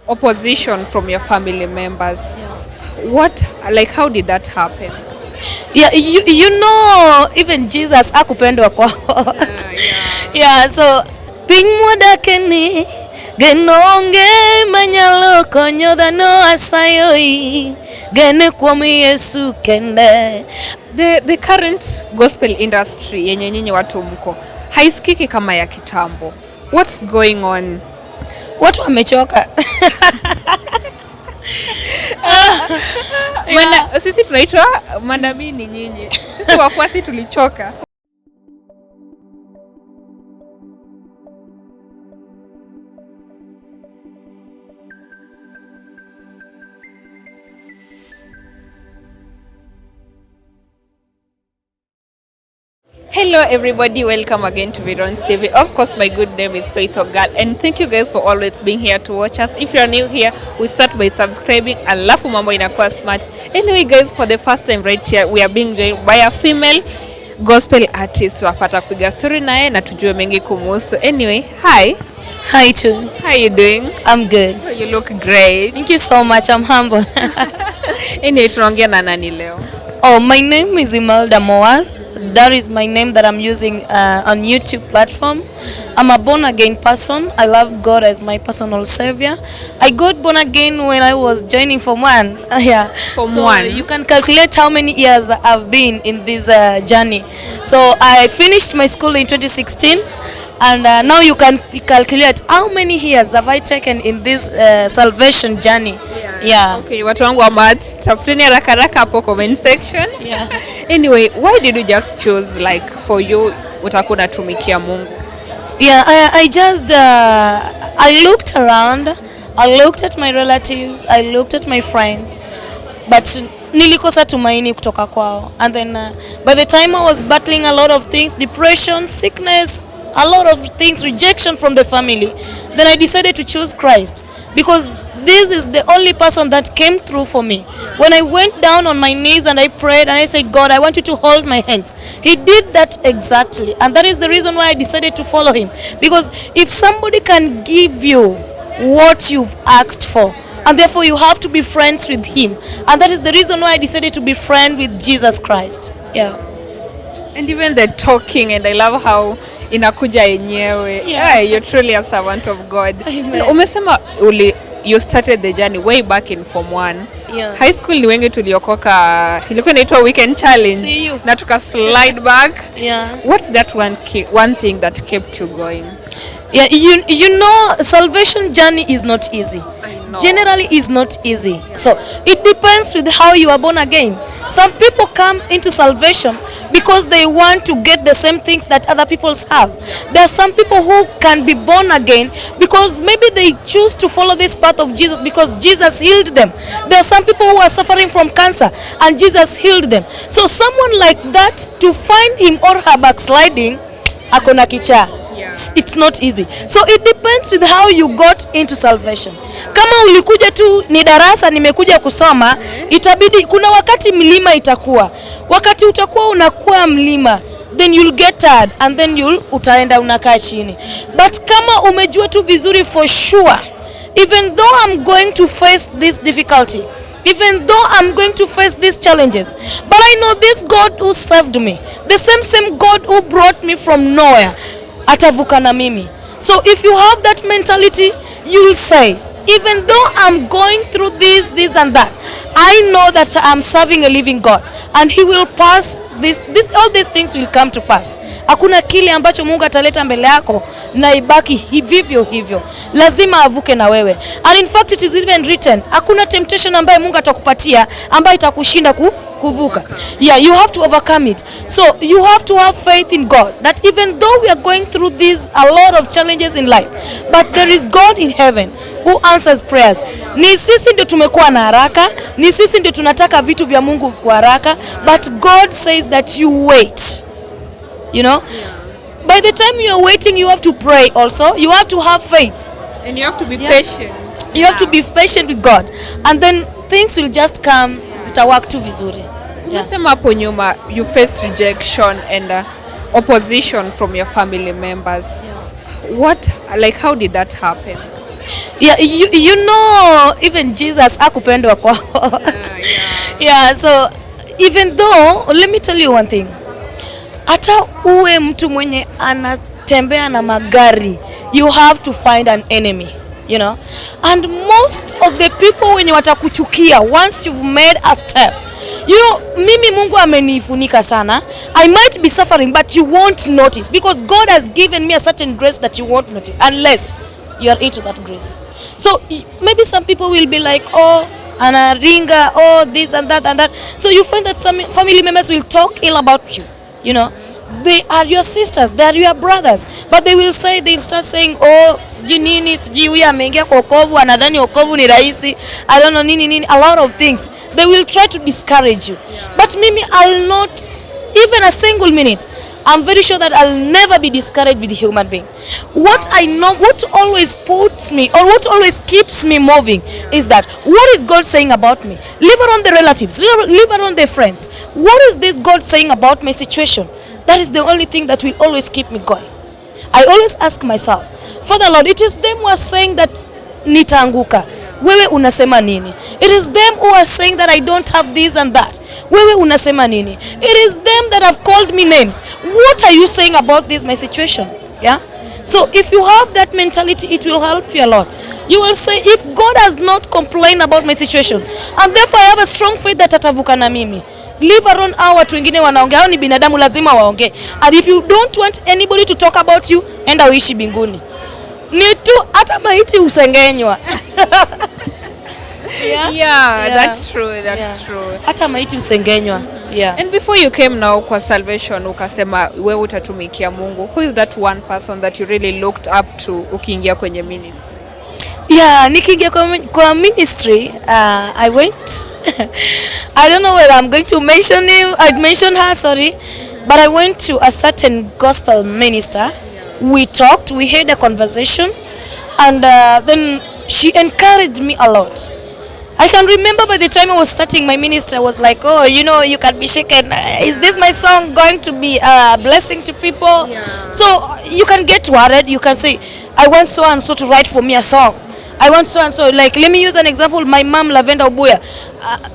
opposition from your family members. How did that happen? Yeah, you know, even Jesus akupendwa kwao. Yeah, so ping moda keni genonge manyalo konyo dhano asayoi gene kuom Yesu kende. The current gospel industry yenye nyinyi watu mko haisikiki kama ya kitambo. What's going on? Watu wamechoka. Sisi tunaitwa mandamini nyinyi. Sisi wafuasi tulichoka. Hello everybody, welcome again to Virones TV. Of course, my good name is Faith Ogal, and thank you guys for always being here to watch us. If you are new here, we start by subscribing. Alafu mambo inakuwa smart. Anyway guys, for the first time right here, we are being joined by a female gospel artist. Wapata kupiga story naye na tujue mengi kumuhusu. Anyway, hi. Hi too. How are you doing? I'm good. Oh, you look great. Thank you so much. I'm humble. Anyway, tunaongea na nani leo? Oh, my name is Mowar. That is my name that I'm using on YouTube platform. I'm a born again person. I love God as my personal savior. I got born again when I was joining Form 1. Yeah. Form 1. You can calculate how many years I've been in this journey. So I finished my school in 2016. And now you can calculate how many years have I taken in this salvation journey. Yeah. Okay, watu wangu wa maths, tafuteni haraka haraka hapo comment section. Yeah. Anyway, why did you just choose for you utakuwa unatumikia Mungu? Yeah, I just I looked around, I looked at my relatives, I looked at my friends, but nilikosa tumaini kutoka kwao. And then by the time I was battling a lot of things, depression, sickness, a lot of things, rejection from the family, then I decided to choose Christ, because this is the only person that came through for me. When I went down on my knees and I prayed and I said, God, I want you to hold my hands. He did that exactly. And that is the reason why I decided to follow him. Because if somebody can give you what you've asked for, and therefore you have to be friends with him. And that is the reason why I decided to be friend with Jesus Christ. Yeah. And even the talking, and I love how inakuja yenyewe. Yeah, you're truly a servant of God. Amen. Umesema you started the journey way back in Form 1. Yeah. High school ni wengi tuliokoka, ilikuwa inaitwa weekend challenge. Na tuka slide back. Yeah. What's that one thing that kept you going? Yeah, you know, salvation journey is not easy. Generally is not easy. So it depends with how you are born again. Some people come into salvation because they want to get the same things that other people have. There are some people who can be born again because maybe they choose to follow this path of Jesus because Jesus healed them. There are some people who are suffering from cancer and Jesus healed them. So someone like that, to find him or her backsliding, akona kicha. It's not easy. So it depends with how you got into salvation. Kama ulikuja tu ni darasa nimekuja kusoma, itabidi kuna wakati mlima itakuwa. Wakati utakuwa unakuwa mlima, then you'll get tired and then utaenda unakaa chini. But kama umejua tu vizuri for sure, even though I'm going to face this difficulty, even though I'm going to face these challenges, but I know this God who saved me, the same God who brought me from nowhere, atavuka na mimi. So if you have that mentality, you'll say, even though I'm going through this and that, I know that I'm serving a living God and he will pass all these things will come to pass. Hakuna kile ambacho Mungu ataleta mbele yako na ibaki hivyo hivyo. Lazima avuke na wewe. And in fact it is even written, hakuna temptation ambayo Mungu atakupatia ambayo itakushinda kuvuka. Yeah, you have to overcome it. So you have to have faith in God that even though we are going through a lot of challenges in life, but there is God in heaven who answers prayers. Ni sisi ndio tumekuwa na haraka, ni sisi ndio tunataka vitu vya Mungu kwa haraka, but God says that you wait. You know? By the time you are waiting, you have to pray also. You have to have faith. And you have to be patient. You have to be patient with God. And then things will just come, zitawak tu vizuri. Umesema hapo nyuma you face rejection and opposition from your family members. How did that happen? Yeah, you know, even Jesus akupendwa kwa. Yeah, so even though, let me tell you one thing. Hata uwe mtu mwenye anatembea na magari, you have to find an enemy, you know. And most of the people wenye watakuchukia once you've made a step, you know, mimi Mungu amenifunika sana. I might be suffering but you won't notice because God has given me a certain grace that you won't notice unless you are into that grace. So maybe some people will be like, oh, anaringa, oh, this and that and that. So you find that some family members will talk ill about you, you know. They are your sisters, they are your brothers, but they'll start saying, oh, sijui nini, sijui huyu ameingia kwa wokovu, anadhani wokovu ni rahisi, I don't know nini, a lot of things. They will try to discourage you. But mimi, I'll not, even a single minute, I'm very sure that I'll never be discouraged with a human being. What I know, what always puts me, or what always keeps me moving is that, what is God saying about me? Leave around the relatives, leave around the friends. What is this God saying about my situation? That is the only thing that will always keep me going. I always ask myself, Father Lord, it is them who are saying that nitaanguka. Wewe unasema nini? It is them who are saying that I don't have this and that. Wewe unasema nini? It is them that have called me names. What are you saying about this, my situation? Yeah? So if you have that mentality, it will help you a lot. You will say, if God has not complained about my situation, and therefore I have a strong faith that atavuka na mimi. Leave around hao watu wengine wanaongea, ni binadamu lazima waongee. And if you don't want anybody to talk about you, enda uishi binguni. Ni tu hata maiti usengenywa. Yeah, that's true, that's true. Hata maiti usengenywa. Yeah. And before you came now kwa salvation, ukasema wewe utatumikia Mungu. Who is that one person that you really looked up to ukiingia kwenye ministry? Yeah, nikiingia kwa ministry, I went, I don't know whether I'm going to mention him, I'd mention her, sorry, but I went to a certain gospel minister. We talked, we had a conversation, and then she encouraged me a lot. I can remember by the time I was starting my ministry, I was like, oh, you know, you can be shaken. Is this my song going to be a blessing to people? Yeah. So you can get worried. You can say, I want so and so to write for me a song. I want so and so. Like, let me use an example. My mom, Lavenda Obuya.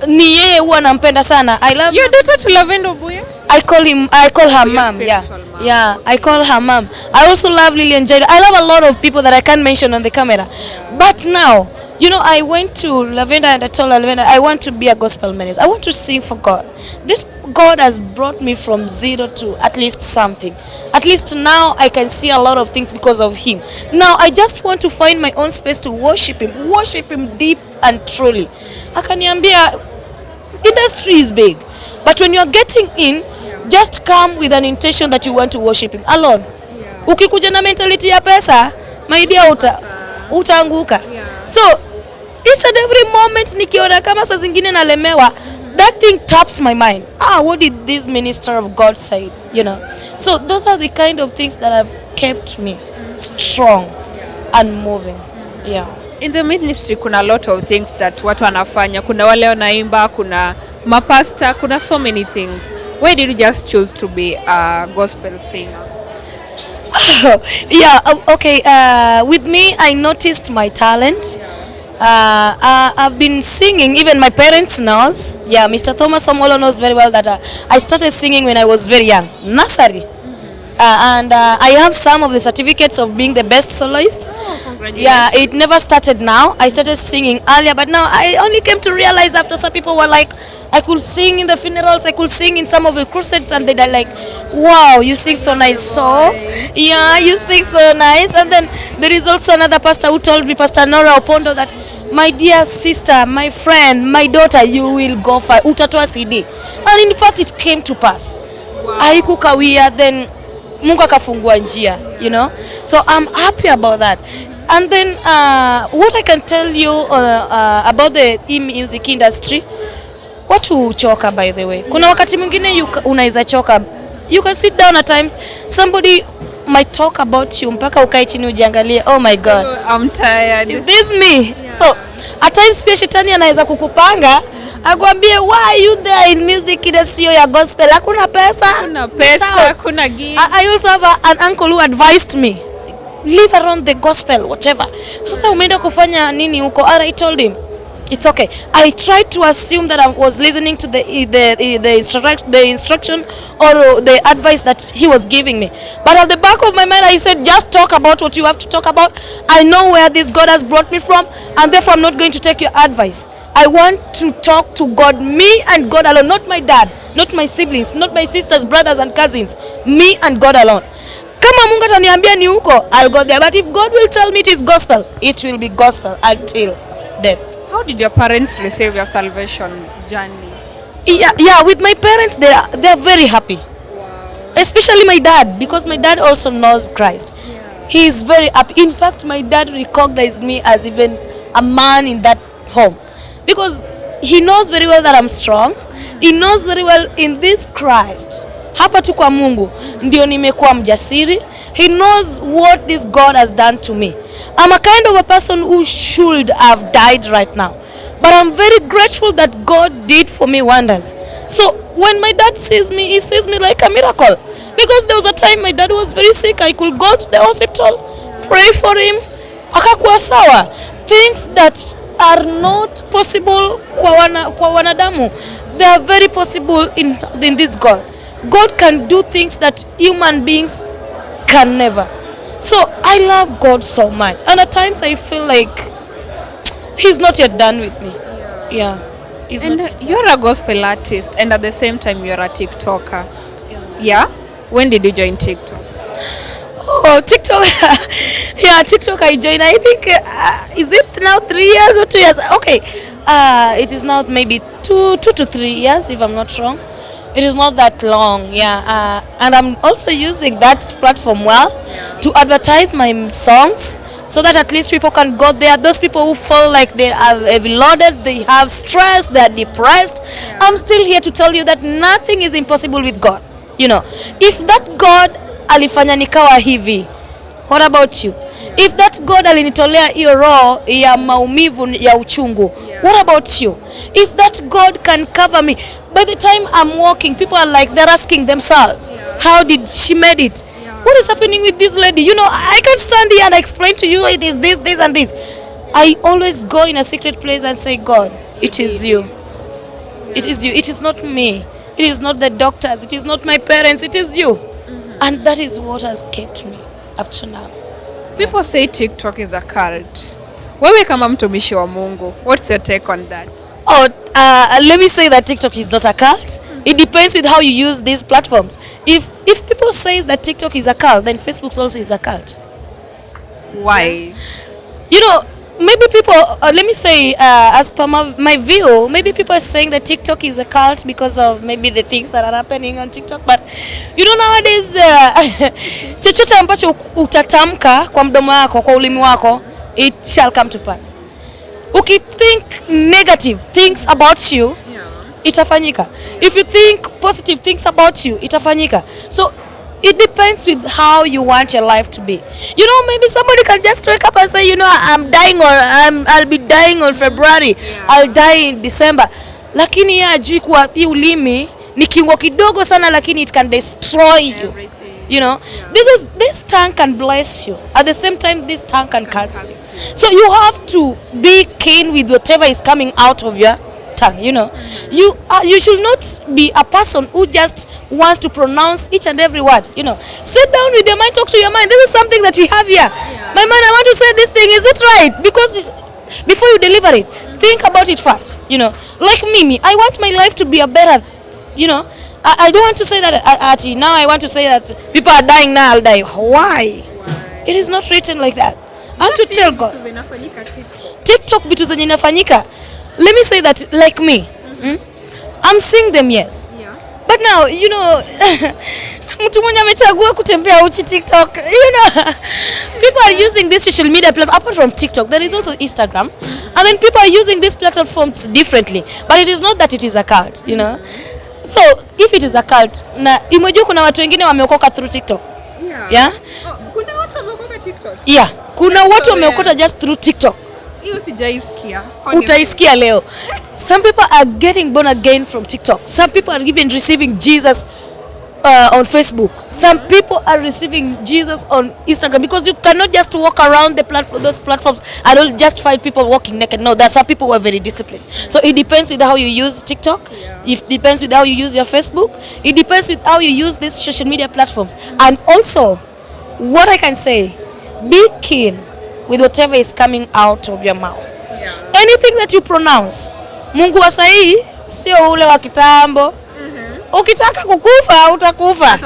Ni yeye huwa nampenda sana. I love your daughter to Lavenda Obuya? I call her mom. Yeah. Mom. Yeah, I call her mom. I also love Lillian Jada. I love a lot of people that I can't mention on the camera. Yeah. But now, you know, I went to Lavenda and I told her, Lavenda, I want to be a gospel minister. I want to sing for God. This God has brought me from zero to at least something. At least now I can see a lot of things because of him. Now I just want to find my own space to worship him deep and truly. Akaniambia, industry is big, but when you are getting in, just come with an intention that you want to worship him alone. Ukikuja na mentality ya pesa, my dear, utaanguka. So each and every moment nikiona kama saa zingine nalemewa, that thing taps my mind. What did this minister of God say? You know. So those are the kind of things that have kept me strong and moving. Yeah. In the ministry kuna a lot of things that watu wanafanya. Kuna wale wanaimba, kuna mapasta, kuna so many things. Why did you just choose to be a gospel singer? Yeah, okay. With me, I noticed my talent. I've been singing, even my parents knows. Yeah, Mr. Thomas Omolo knows very well that I started singing when I was very young, nursery. And I have some of the certificates of being the best soloist. Oh, congratulations. Yeah, it never started now. I started singing earlier, but now I only came to realize after some people were like, I could sing in the funerals, I could sing in some of the crusades, and they're like, wow, you sing so nice. So, yeah, you sing so nice. And then there is also another pastor who told me, Pastor Nora Opondo, that my dear sister, my friend, my daughter, you will go for utatoa CD. And in fact, it came to pass. Haikukawia, then Mungu akafungua njia, you know. So I'm happy about that. And then what I can tell you about the music industry, watu huchoka, by the way. Kuna wakati mwingine unaweza choka. You can sit down at times, somebody might talk about you mpaka ukae chini ujiangalie, oh my God, I'm tired. Is this me? Yeah. So at times pia shetani anaweza kukupanga akwambie, why are you there in music industry ya gospel? Hakuna pesa. Hakuna pesa, hakuna gig. I also have an uncle who advised me, live around the gospel, whatever. Sasa umeenda kufanya nini huko? And I told him, it's okay. I tried to assume that I was listening to the instruction or the advice that he was giving me. But at the back of my mind, I said, just talk about what you have to talk about. I know where this God has brought me from, and therefore I'm not going to take your advice. I want to talk to God, me and God alone, not my dad, not my siblings, not my sisters, brothers and cousins, me and God alone. Kama Mungu ataniambia ni huko, I'll go there. But if God will tell me it is gospel, it will be gospel until death. How did your parents receive your salvation journey? Yeah, with my parents, they are very happy. Wow. Especially my dad, because my dad also knows Christ. Yeah. He is very happy. In fact, my dad recognized me as even a man in that home, because he knows very well that I'm strong. He knows very well in this Christ, hapa tu kwa Mungu ndio nimekuwa mjasiri. He knows what this God has done to me. I'm a kind of a person who should have died right now, but I'm very grateful that God did for me wonders. So when my dad sees me, he sees me like a miracle, because there was a time my dad was very sick. I could go to the hospital, pray for him, akakuwa sawa. Things that are not possible kwa wanadamu, they are very possible in this God. God can do things that human beings can never. So I love God so much, and at times I feel like He's not yet done with me. Yeah. And you're a gospel artist, and at the same time you're a TikToker. Yeah? When did you join TikTok? Oh, TikTok. Yeah, TikTok I joined. I think is it now 3 years or 2 years? Okay. It is now maybe 2 to 3 years, if I'm not wrong. It is not that long, yeah. And I'm also using that platform well to advertise my songs, so that at least people can go there. Those people who feel like they are overloaded, they have stress, they are depressed. Yeah. I'm still here to tell you that nothing is impossible with God. You know, if that God alifanya nikawa hivi, what about you? If that God alinitolea hiyo roho ya maumivu ya uchungu, what about you? If that God can cover me, by the time I'm walking, people are like, they're asking themselves, how did she made it? What is happening with this lady? You know, I can't stand here and explain to you it is this and this. I always go in a secret place and say, God, it is you. It is you. It is not me. It is not the doctors. It is not my parents. It is you. And that is what has kept me up to now. People say TikTok is a cult. Wewe kama mtumishi wa Mungu, what's your take on that? Oh, let me say that TikTok is not a cult. It depends with how you use these platforms. If people say that TikTok is a cult, then Facebook also is a cult. Why? You know, maybe people, let me say, as per my view, maybe people are saying that TikTok is a cult because of maybe the things that are happening on TikTok. But you know, nowadays, chochote ambacho utatamka kwa mdomo wako, kwa ulimi wako, it shall come to pass. Think negative things about you, itafanyika. If you think positive things about you, itafanyika. So it depends with how you want your life to be. You know, maybe somebody can just wake up and say, you know, I'm dying, or I'll be dying on February, I'll die in December. Lakini ya ajui kuwa hii ulimi ni kiungo kidogo sana, lakini it can destroy you. You know, this tongue can bless you. At the same time, this tongue can curse you. So you have to be keen with whatever is coming out of your tongue. You know, you should not be a person who just wants to pronounce each and every word. You know, sit down with your mind, talk to your mind. This is something that we have here. My mind, I want to say this thing. Is it right? Because before you deliver it, think about it first. You know, like me, I want my life to be a better. You know, I don't want to say that now I want to say that people are dying now, I'll die. Why? It is not written like that. I want to tell God. TikTok vitu zenye inafanyika. Let me say that like me. I'm seeing them, yes. But now, you know, mtu mwenye amechagua kutembea uchi TikTok. You know, people are using this social media platform. Apart from TikTok, there is also Instagram. And then people are using these platforms differently. But it is not that it is a cult, you know. So, if it is a cult, na imejua kuna watu wengine wameokoka through TikTok. Yeah? Oh, kuna watu wameokoka TikTok? Yeah. Kuna watu wameokota just through TikTok. Hiyo sijaisikia. Utaisikia leo. Some people are getting born again from TikTok. Some people are even receiving Jesus on Facebook. Some people are receiving Jesus on Instagram, because you cannot just walk around those platforms and don't just find people walking naked. No, there's some people who are very disciplined. So it depends with how you use TikTok. It depends with how you use your Facebook. It depends with how you use these social media platforms. And also, what I can say, be keen with whatever is coming out of your mouth. Anything that you pronounce, Mungu wa sahi sio ule wa kitambo. Ukitaka kukufa utakufa.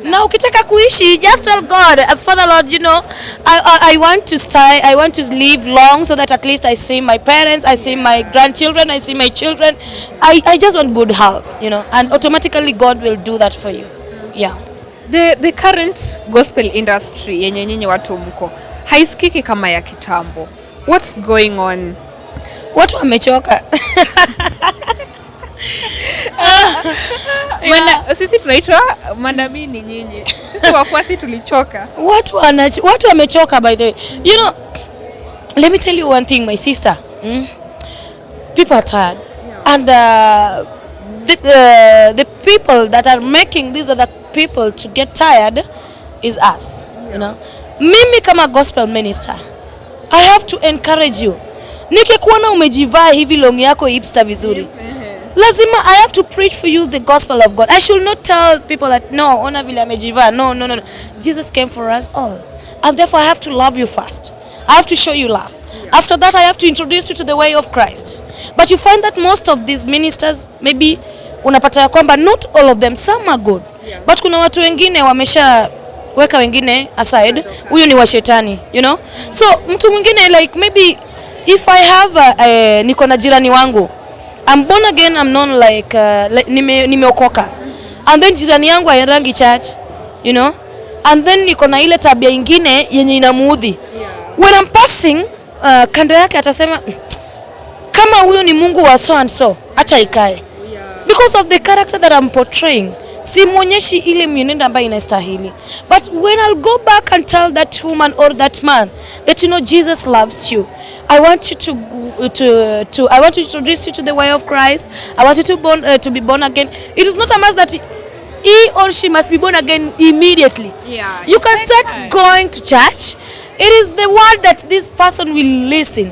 Na ukitaka kuishi, just tell God, Father Lord, you know, I want to stay, I want to live long so that at least I see my parents, I see my grandchildren, I see my children. I just want good health, you know, and automatically God will do that for you. Yeah. The current gospel industry yenye nyinyi watu mko haisikiki kama ya kitambo. What's going on? Watu wamechoka. Sisi tunaitwa mandamini nyinyi. Sisi wafuasi tulichoka. Watu wamechoka, by the way. You know, let me tell you one thing, my sister. People are tired. And the people that are making these other people to get tired is us. You know, mimi kama gospel minister, I have to encourage you. Nikikuona umejivaa hivi long yako hipster vizuri, lazima I have to preach for you the gospel of God. I should not tell people that no, ona vile amejivaa. No. Jesus came for us all. And therefore I have to love you first. I have to show you love. After that I have to introduce you to the way of Christ. But you find that most of these ministers, maybe unapata ya kwamba not all of them, some are good. But kuna watu wengine wamesha weka wengine aside. Huyu ni wa shetani, you know. So mtu mwingine, like maybe if I have niko na jirani wangu, I'm born again, I'm known like nimeokoka. And then jirani yangu haendangi church, you know. And then niko na ile tabia ingine yenye inamuudhi. When I'm passing, kando yake atasema kama huyo ni Mungu wa so and so, acha ikae. Because of the character that I'm portraying, simuonyeshi ile mienendo ambayo inastahili. But when I'll go back and tell that woman or that man that, you know, Jesus loves you, I want you I want to introduce you to the way of Christ. I want you to be born again. It is not a must that he or she must be born again immediately. Yeah, you can start going to church. It is the word that this person will listen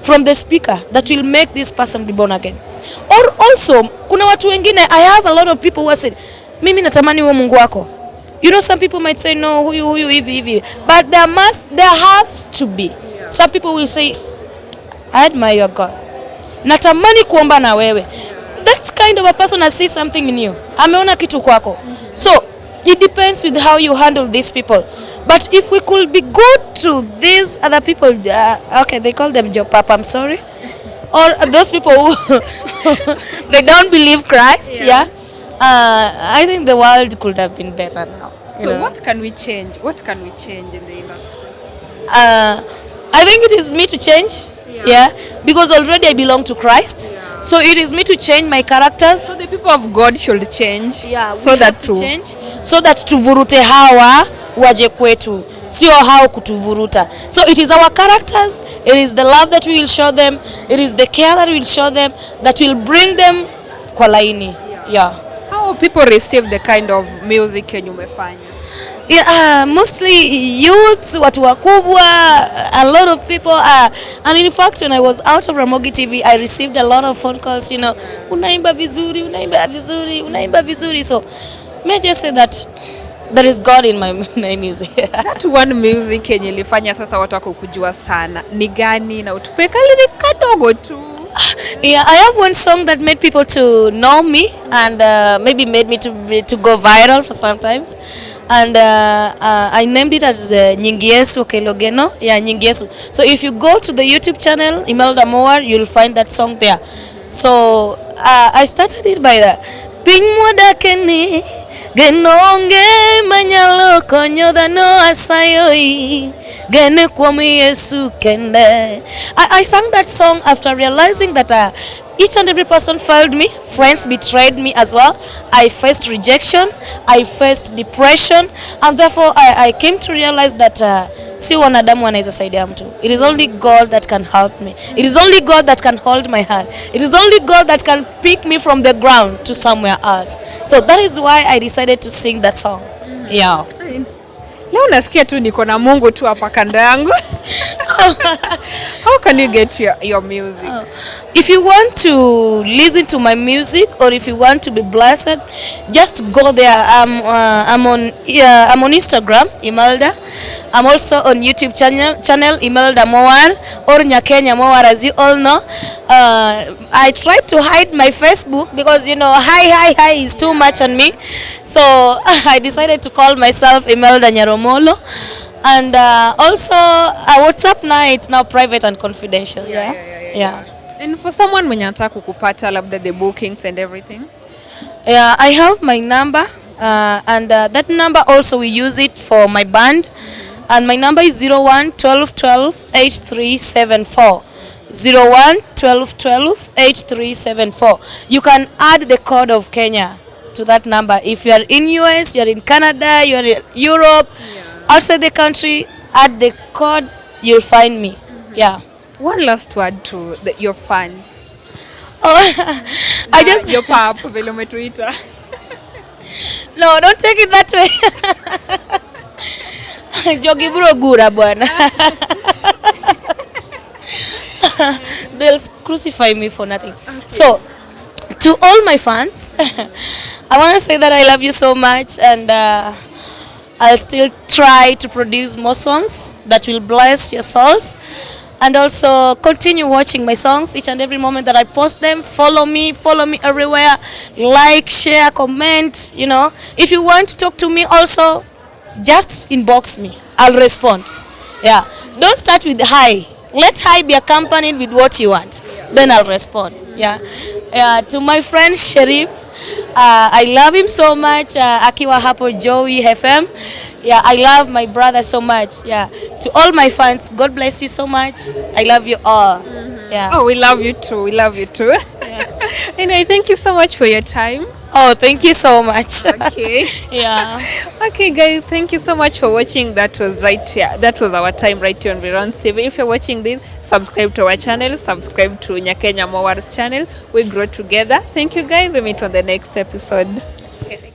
from the speaker that will make this person be born again. Or also, kuna watu wengine, I have a lot of people who say, mimi natamani uwe Mungu wako. You know, some people might say, no, huyu hivi. But there has to be. Some people will say, I admire your God. Natamani kuomba na wewe. That kind of a person has seen something in you. Ameona kitu kwako. So, it depends with how you handle these people. But if we could be good to these other people, okay, they call them Joe Papa, I'm sorry. Or those people who they don't believe Christ, I think the world could have been better now. So what can we change? What can we change in the industry? I think it is me to change, because already I belong to Christ. So it is me to change my characters. So the people of God should change. So that to change, so that tuvurute hawa waje kwetu, sio hao kutuvuruta. So it is our characters, it is the love that we will show them, it is the care that we will show them that will bring them kwa laini. How people receive the kind of music yenye umefanya? Mostly youths, watu wakubwa, a lot of people. And in fact, when I was out of Ramogi TV, I received a lot of phone calls, you know, unaimba vizuri. So, may I just say that there is God in my music. That one music yenye ilifanya sasa watu wako kujua sana ni gani, na utupe kali kadogo tu? I have one song that made people to know me and maybe made me to go viral for sometimes. And I named it as Nyingi Yesu Kelogeno. Nyingi Yesu. So if you go to the YouTube channel Imelda Mowar, you'll find that song there. So I started it by that. Pingmoda keni genonge manyalo konyo dano asayoi gene kwami Yesu kende. I sang that song after realizing that each and every person failed me. Friends betrayed me as well. I faced rejection. I faced depression. And therefore, I came to realize that si wanadamu wanaweza saidia mtu. It is only God that can help me. It is only God that can hold my hand. It is only God that can pick me from the ground to somewhere else. So that is why I decided to sing that song. Yeah. Leo nasikia tu niko na Mungu tu hapa kando yangu. How can you get your music? If you want to listen to my music or if you want to be blessed, just go there. I'm on Instagram, Imelda. I'm also on YouTube channel Imelda Mowar or Nyakenya Mowar, as you all know. I tried to hide my Facebook because hi is too much on me. So I decided to call myself Imelda Nyaromolo. And also WhatsApp now, it's now private and confidential. Yeah. And for someone mwenye anataka kukupata labda the bookings and everything. Yeah, I have my number and that number also we use it for my band. And my number is 01 12 12 8374. 01 12 12 8374. You can add the code of Kenya to that number. If you are in US, you are in Canada, you are in Europe, outside the country, add the code, you'll find me. Yeah. One last word to your fans. I just your pap vile umetuita. No, don't take it that way. Jogiburo gura bwana. They'll crucify me for nothing. Okay. So, to all my fans, I want to say that I love you so much, and I'll still try to produce more songs that will bless your souls. And also continue watching my songs each and every moment that I post them. Follow me everywhere. Like, share, comment. If you want to talk to me also, just inbox me. I'll respond. Yeah. Don't start with hi. Let hi be accompanied with what you want. Then I'll respond. Yeah. To my friend Sherif, I love him so much. Akiwa hapo Joey FM. Yeah, I love my brother so much. Yeah. To all my fans, God bless you so much. I love you all. Yeah. Oh, we love you too. Yeah. Anyway, thank you so much for your time. Oh, thank you so much. Okay. Yeah. Okay, guys, thank you so much for watching. That was right here. That was our time right here on Virones TV. If you're watching this, subscribe to our channel. Subscribe to Nyakenya Mowar's channel. We grow together. Thank you, guys. We meet on the next episode. That's okay.